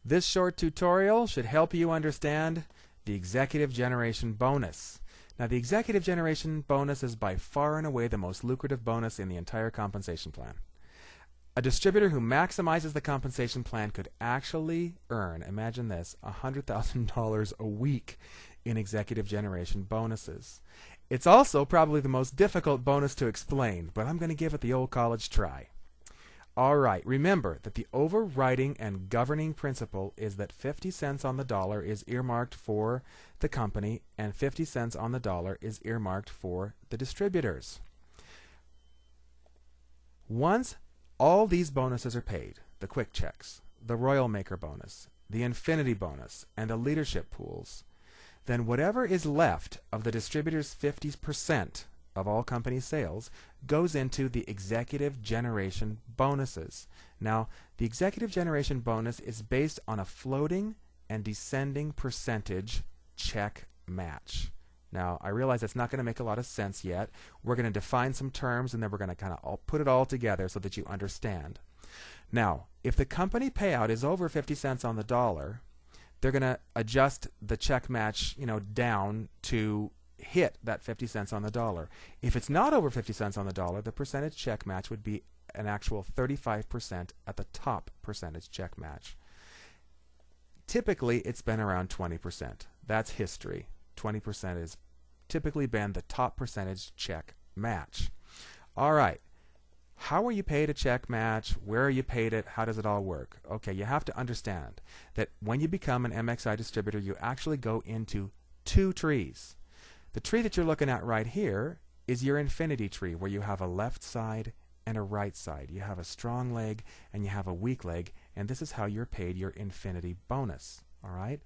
This short tutorial should help you understand the executive generation bonus. Now, the executive generation bonus is by far and away the most lucrative bonus in the entire compensation plan. A distributor who maximizes the compensation plan could actually earn, imagine this, $100,000 a week in executive generation bonuses. It's also probably the most difficult bonus to explain, but I'm going to give it the old college try. All right, remember that the overriding and governing principle is that 50 cents on the dollar is earmarked for the company and 50 cents on the dollar is earmarked for the distributors. Once all these bonuses are paid, the quick checks, the Royal Maker bonus, the Infinity bonus, and the leadership pools, then whatever is left of the distributor's 50% of all company sales goes into the executive generation bonuses. Now, the executive generation bonus is based on a floating and descending percentage check match. Now, I realize that's not going to make a lot of sense yet. We're going to define some terms and then we're going to kind of put it all together so that you understand. Now, if the company payout is over 50 cents on the dollar, they're going to adjust the check match, down to hit that 50 cents on the dollar. If it's not over 50 cents on the dollar, the percentage check match would be an actual 35% at the top percentage check match. Typically, it's been around 20%. That's history. 20% has typically been the top percentage check match. All right. How are you paid a check match? Where are you paid it? How does it all work? Okay, you have to understand that when you become an MXI distributor, you actually go into two trees. The tree that you're looking at right here is your infinity tree, where you have a left side and a right side. You have a strong leg and you have a weak leg, and this is how you're paid your infinity bonus. All right?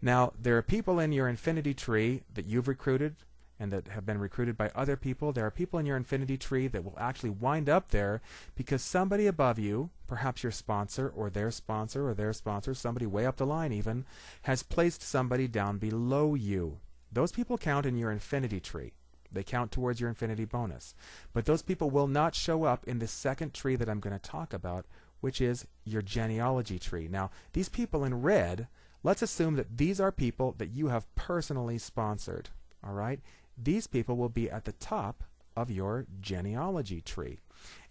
Now, there are people in your infinity tree that you've recruited and that have been recruited by other people. There are people in your infinity tree that will actually wind up there because somebody above you, perhaps your sponsor or their sponsor or their sponsor, somebody way up the line even, has placed somebody down below you. Those people count in your infinity tree. They count towards your infinity bonus. But those people will not show up in the second tree that I'm going to talk about, which is your genealogy tree. Now, these people in red, let's assume that these are people that you have personally sponsored. All right? These people will be at the top of your genealogy tree.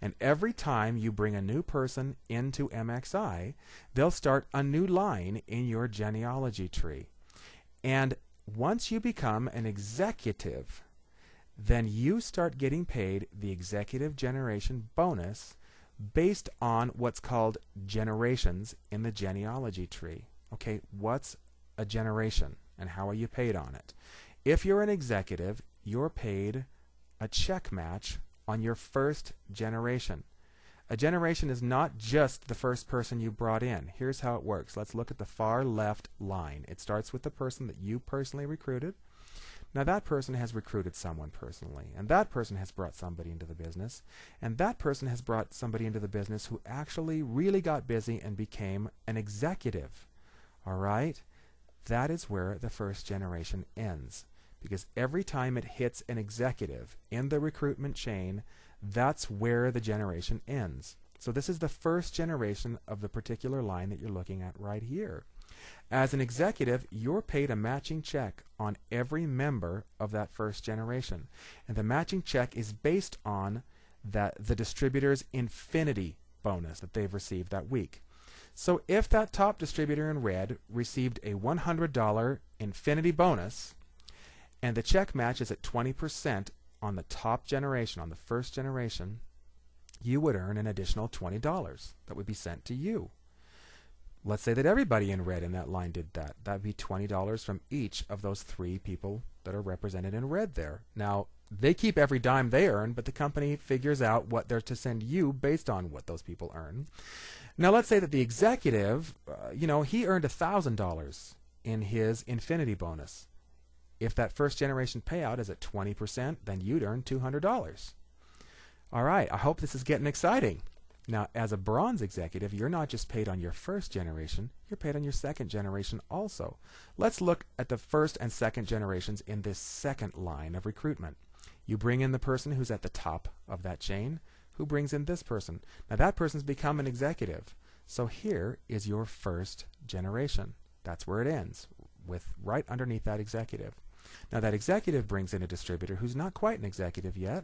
And every time you bring a new person into MXI, they'll start a new line in your genealogy tree. And once you become an executive, then you start getting paid the executive generation bonus based on what's called generations in the genealogy tree. Okay, what's a generation and how are you paid on it? If you're an executive, you're paid a check match on your first generation. A generation is not just the first person you brought in. Here's how it works. Let's look at the far left line. It starts with the person that you personally recruited. Now that person has recruited someone personally, and that person has brought somebody into the business, and that person has brought somebody into the business who actually really got busy and became an executive. All right? That is where the first generation ends, because every time it hits an executive in the recruitment chain, that's where the generation ends. So this is the first generation of the particular line that you're looking at right here. As an executive, you're paid a matching check on every member of that first generation. And the matching check is based on the distributor's infinity bonus that they've received that week. So if that top distributor in red received a $100 infinity bonus, and the check match is at 20% on the top generation, on the first generation, you would earn an additional $20 that would be sent to you. Let's say that everybody in red in that line did that. That would be $20 from each of those three people that are represented in red there. Now, they keep every dime they earn, but the company figures out what they're to send you based on what those people earn. Now, let's say that the executive, he earned $1,000 in his infinity bonus. If that first generation payout is at 20%, then you'd earn $200. All right, I hope this is getting exciting. Now, as a bronze executive, you're not just paid on your first generation, you're paid on your second generation also. Let's look at the first and second generations in this second line of recruitment. You bring in the person who's at the top of that chain, who brings in this person. Now, that person's become an executive. So here is your first generation. That's where it ends, with right underneath that executive. Now that executive brings in a distributor who's not quite an executive yet,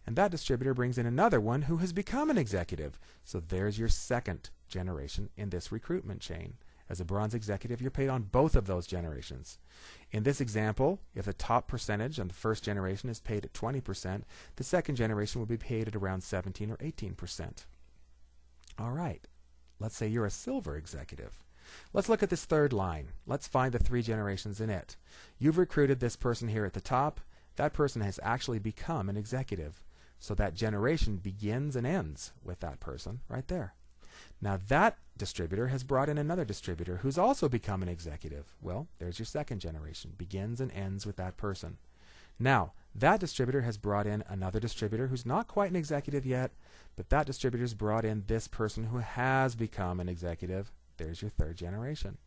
and that distributor brings in another one who has become an executive. So there's your second generation in this recruitment chain. As a bronze executive, you're paid on both of those generations. In this example, if the top percentage on the first generation is paid at 20%, the second generation will be paid at around 17 or 18%. All right, let's say you're a silver executive. Let's look at this third line. Let's find the 3 generations in it. You've recruited this person here at the top. That person has actually become an executive. So that generation begins and ends with that person right there. Now that distributor has brought in another distributor who's also become an executive. Well, there's your second generation. Begins and ends with that person. Now, that distributor has brought in another distributor who's not quite an executive yet, but that distributor's brought in this person who has become an executive. There's your third generation.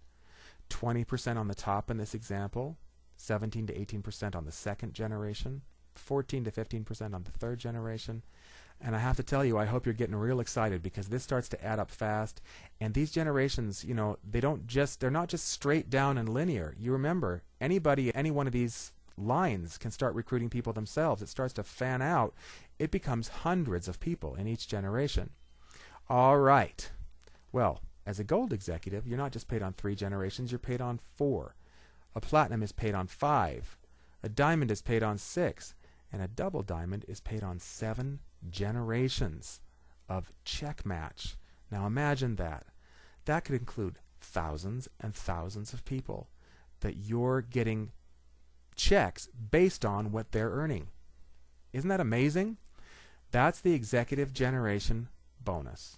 20% on the top in this example, 17 to 18% on the second generation, 14 to 15% on the third generation. And I have to tell you, I hope you're getting real excited because this starts to add up fast. And these generations, you know, they're not just straight down and linear. You remember, anybody, any one of these lines can start recruiting people themselves. It starts to fan out. It becomes hundreds of people in each generation. All right. Well, as a gold executive, you're not just paid on 3 generations, you're paid on 4. A platinum is paid on 5. A diamond is paid on 6. And a double diamond is paid on 7 generations of check match. Now imagine that. That could include thousands and thousands of people that you're getting checks based on what they're earning. Isn't that amazing? That's the executive generation bonus.